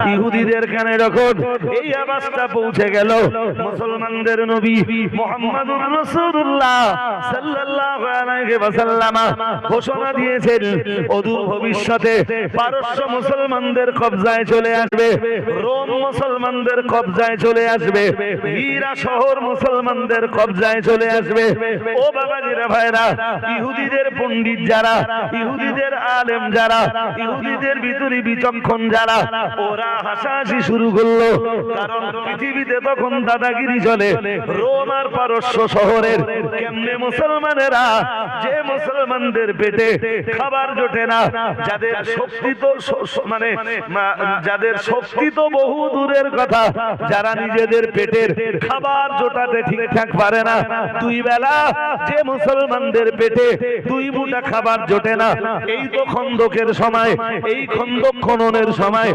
ইহুদিদের কানে যখন এই আওয়াজটা পৌঁছে গেল, মুসলমানদের নবী মুহাম্মদুর রাসূলুল্লাহ সাল্লাল্লাহু আলাইহি ওয়াসাল্লাম ঘোষণা দিয়েছেন অদূর ভবিষ্যতে পারস্য মুসলমানদের কবজায় চলে আসবে, রোম মুসলমানদের কবজায় চলে আসবে, হীরা শহর মুসলমানদের কবজায় চলে আসবে। ও বাবাজিরা ভাইরা, ইহুদিদের পণ্ডিত যারা, ইহুদিদের আলেম যারা, ইহুদিদের ভিতরি বিচক্ষণ যারা, ওরা হাসাহাসি শুরু করলো। কারণ পৃথিবীতে তখন দাদাগিরি চলে রোম আর পারস্য শহরের। কেমনে মুসলমানেরা, যে মুসলমানদের পেটে খাবার জোটে না, যাদের শক্তি তো মানে যাদের শক্তি তো বহু দূরের কথা, যারা নিজেদের পেটের খাবার জোটাতে ঠিকঠাক পারে না, দুই বেলা যে মুসলমানদের পেটে দুই মুঠা খাবার জোটে না, এই তো খন্দকের সময়, এই খন্দক খননের সময়